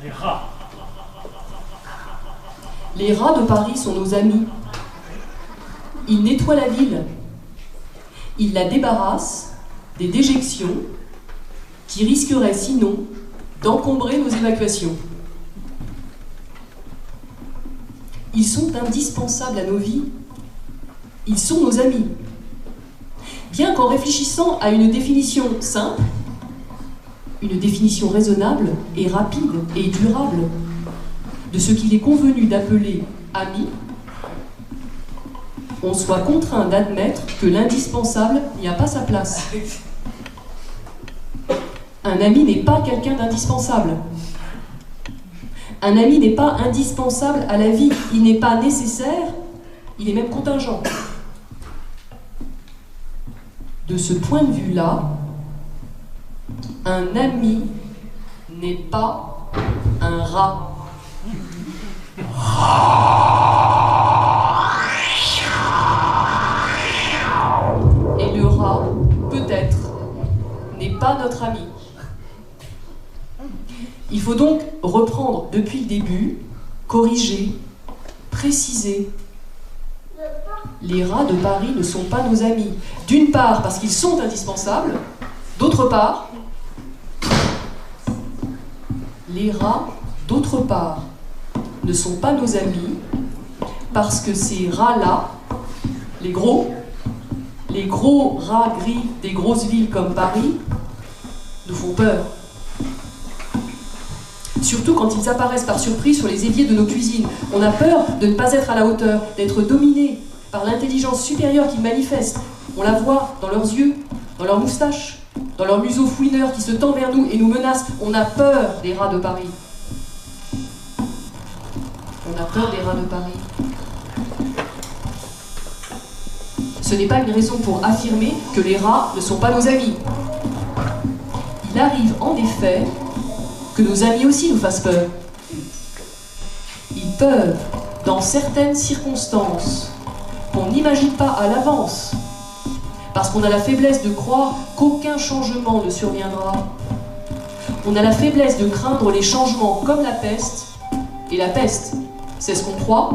Les rats. Les rats de Paris sont nos amis. Ils nettoient la ville. Ils la débarrassent des déjections qui risqueraient sinon d'encombrer nos évacuations. Ils sont indispensables à nos vies. Ils sont nos amis. Bien qu'en réfléchissant à une définition simple, une définition raisonnable et rapide et durable de ce qu'il est convenu d'appeler ami, on soit contraint d'admettre que l'indispensable n'y a pas sa place. Un ami n'est pas quelqu'un d'indispensable. Un ami n'est pas indispensable à la vie. Il n'est pas nécessaire, il est même contingent. De ce point de vue-là, un ami n'est pas un rat. Et le rat, peut-être, n'est pas notre ami. Il faut donc reprendre depuis le début, corriger, préciser. Les rats de Paris ne sont pas nos amis. D'une part, parce qu'ils sont indispensables. D'autre part, les rats, d'autre part, ne sont pas nos amis parce que ces rats-là, les gros rats gris des grosses villes comme Paris, nous font peur. Surtout quand ils apparaissent par surprise sur les éviers de nos cuisines. On a peur de ne pas être à la hauteur, d'être dominé par l'intelligence supérieure qu'ils manifestent. On la voit dans leurs yeux, dans leurs moustaches, dans leurs museaux fouineurs qui se tendent vers nous et nous menacent. On a peur des rats de Paris. On a peur des rats de Paris. Ce n'est pas une raison pour affirmer que les rats ne sont pas nos amis. Il arrive en effet que nos amis aussi nous fassent peur. Ils peuvent, dans certaines circonstances, qu'on n'imagine pas à l'avance, parce qu'on a la faiblesse de croire qu'aucun changement ne surviendra. On a la faiblesse de craindre les changements comme la peste, et la peste, c'est ce qu'on croit,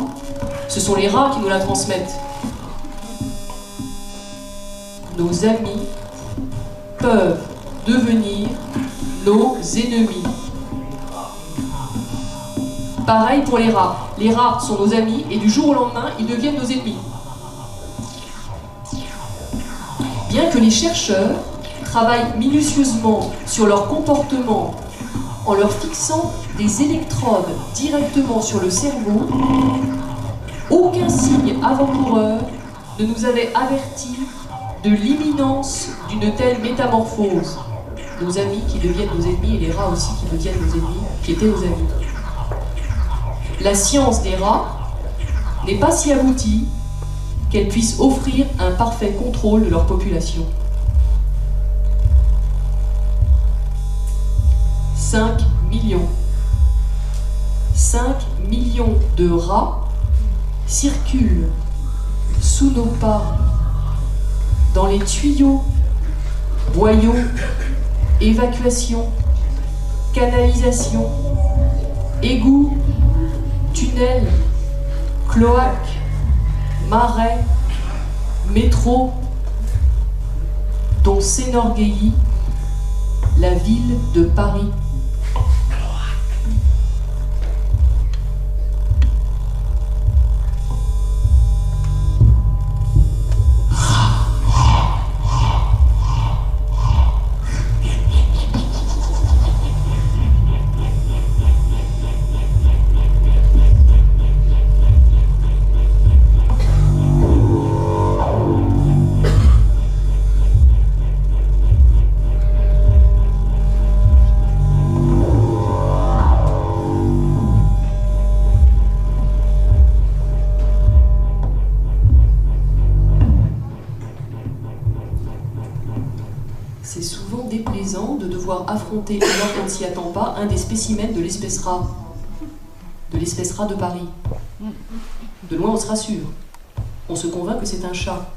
ce sont les rats qui nous la transmettent. Nos amis peuvent devenir nos ennemis. Pareil pour les rats. Les rats sont nos amis et du jour au lendemain, ils deviennent nos ennemis. Bien que les chercheurs travaillent minutieusement sur leur comportement en leur fixant des électrodes directement sur le cerveau, aucun signe avant-coureur ne nous avait avertis de l'imminence d'une telle métamorphose. Nos amis qui deviennent nos ennemis et les rats aussi qui deviennent nos ennemis, qui étaient nos amis. La science des rats n'est pas si aboutie qu'elle puisse offrir un parfait contrôle de leur population. 5 millions. 5 millions de rats circulent sous nos pas, dans les tuyaux, boyaux, évacuation, canalisation, égouts, tunnels, cloaques, marais, métro, dont s'énorgueillit la ville de Paris. C'est souvent déplaisant de devoir affronter, alors qu'on ne s'y attend pas, un des spécimens de l'espèce rat de Paris. De loin, on se rassure. On se convainc que c'est un chat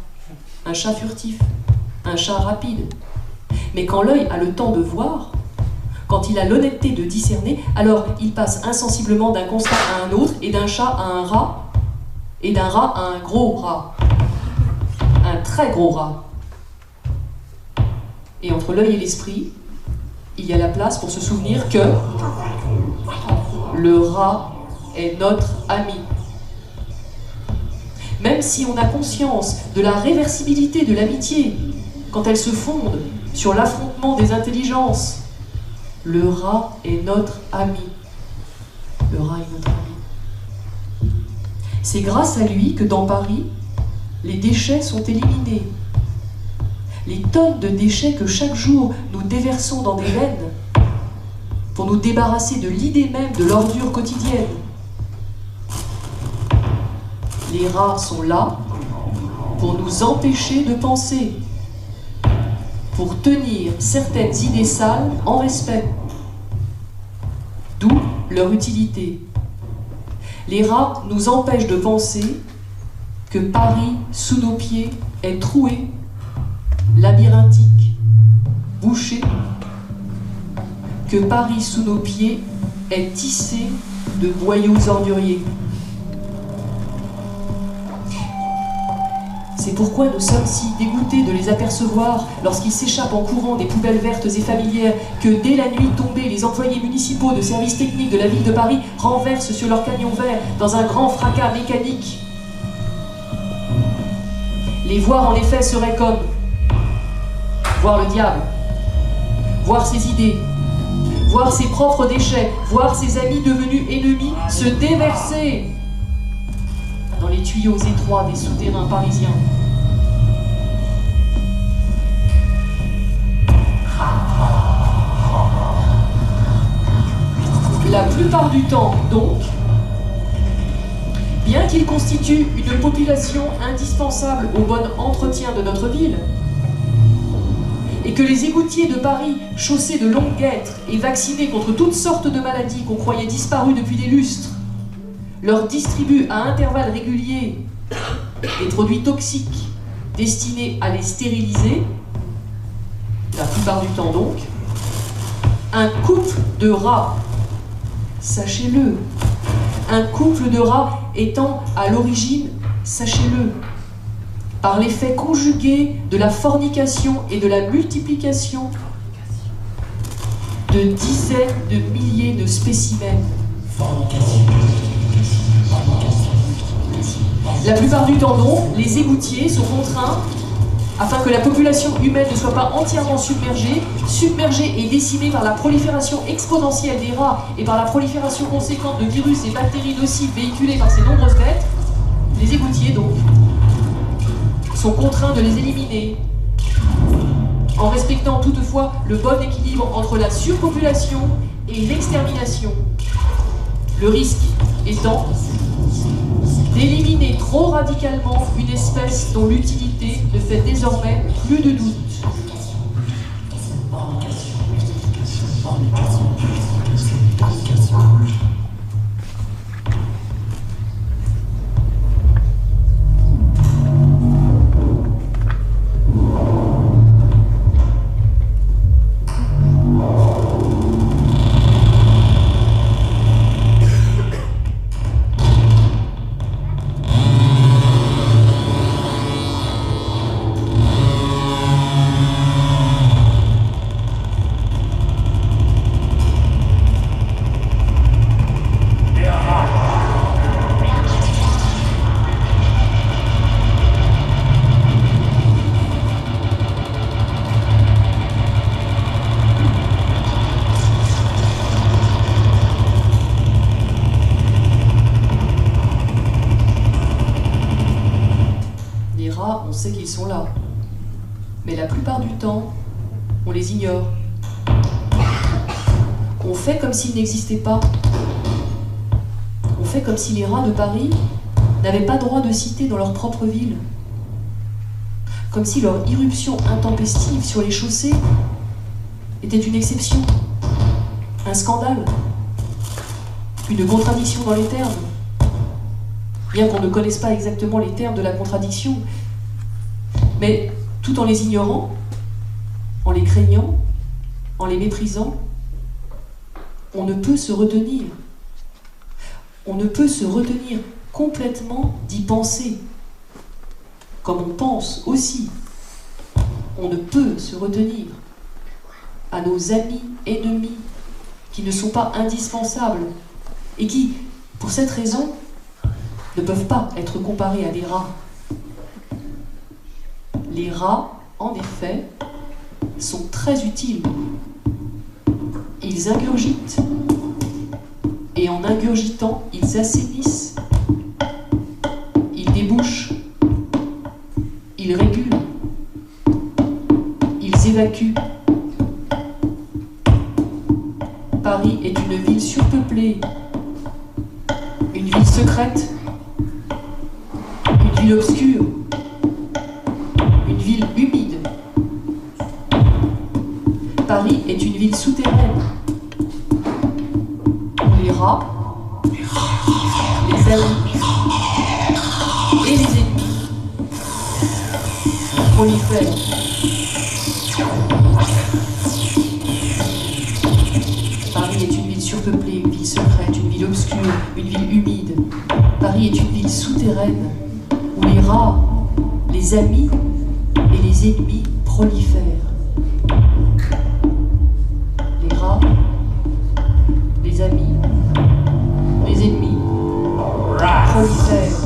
furtif, un chat rapide. Mais quand l'œil a le temps de voir, Quand il a l'honnêteté de discerner, alors il passe insensiblement d'un constat à un autre, et d'un chat à un rat, et d'un rat à un gros rat. Un très gros rat. Et entre l'œil et l'esprit, il y a la place pour se souvenir que le rat est notre ami. Même si on a conscience de la réversibilité de l'amitié, quand elle se fonde sur l'affrontement des intelligences, le rat est notre ami. Le rat est notre ami. C'est grâce à lui que dans Paris, les déchets sont éliminés. Les tonnes de déchets que chaque jour nous déversons dans des veines pour nous débarrasser de l'idée même de l'ordure quotidienne. Les rats sont là pour nous empêcher de penser, pour tenir certaines idées sales en respect. D'où leur utilité. Les rats nous empêchent de penser que Paris, sous nos pieds, est troué, labyrinthique, bouché, que Paris, sous nos pieds, est tissé de boyaux orduriers. C'est pourquoi nous sommes si dégoûtés de les apercevoir lorsqu'ils s'échappent en courant des poubelles vertes et familières, que dès la nuit tombée, les employés municipaux de services techniques de la ville de Paris renversent sur leurs camions verts dans un grand fracas mécanique. Les voir en effet serait comme voir le diable, voir ses idées, voir ses propres déchets, voir ses amis devenus ennemis se déverser dans les tuyaux étroits des souterrains parisiens. La plupart du temps, donc, bien qu'il constitue une population indispensable au bon entretien de notre ville, et que les égoutiers de Paris, chaussés de longues guêtres et vaccinés contre toutes sortes de maladies qu'on croyait disparues depuis des lustres, leur distribuent à intervalles réguliers des produits toxiques destinés à les stériliser, la plupart du temps donc, un couple de rats, sachez-le, un couple de rats étant à l'origine, sachez-le, par l'effet conjugué de la fornication et de la multiplication de dizaines de milliers de spécimens. La plupart du temps donc, les égoutiers sont contraints, afin que la population humaine ne soit pas entièrement submergée et décimée par la prolifération exponentielle des rats et par la prolifération conséquente de virus et bactéries nocives véhiculés par ces nombreuses bêtes, les égoutiers donc sont contraints de les éliminer, en respectant toutefois le bon équilibre entre la surpopulation et l'extermination. Le risque étant d'éliminer trop radicalement une espèce dont l'utilité ne fait désormais plus de doute. On sait qu'ils sont là, mais la plupart du temps, on les ignore. On fait comme s'ils n'existaient pas. On fait comme si les rats de Paris n'avaient pas droit de cité dans leur propre ville. Comme si leur irruption intempestive sur les chaussées était une exception, un scandale, une contradiction dans les termes. Bien qu'on ne connaisse pas exactement les termes de la contradiction, mais tout en les ignorant, en les craignant, en les méprisant, on ne peut se retenir. On ne peut se retenir complètement d'y penser, comme on pense aussi. On ne peut se retenir à nos amis ennemis qui ne sont pas indispensables et qui, pour cette raison, ne peuvent pas être comparés à des rats. Les rats, en effet, sont très utiles. Ils ingurgitent, et en ingurgitant, ils assainissent, ils débouchent, ils régulent, ils évacuent. Paris est une ville surpeuplée, une ville secrète, une ville obscure, une ville humide. Paris est une ville souterraine où les rats, les amis et les ennemis prolifèrent. Paris est une ville surpeuplée, une ville secrète, une ville obscure, une ville humide. Paris est une ville souterraine où les rats, les amis et les ennemis prolifèrent. Les rats, les amis, les ennemis prolifèrent.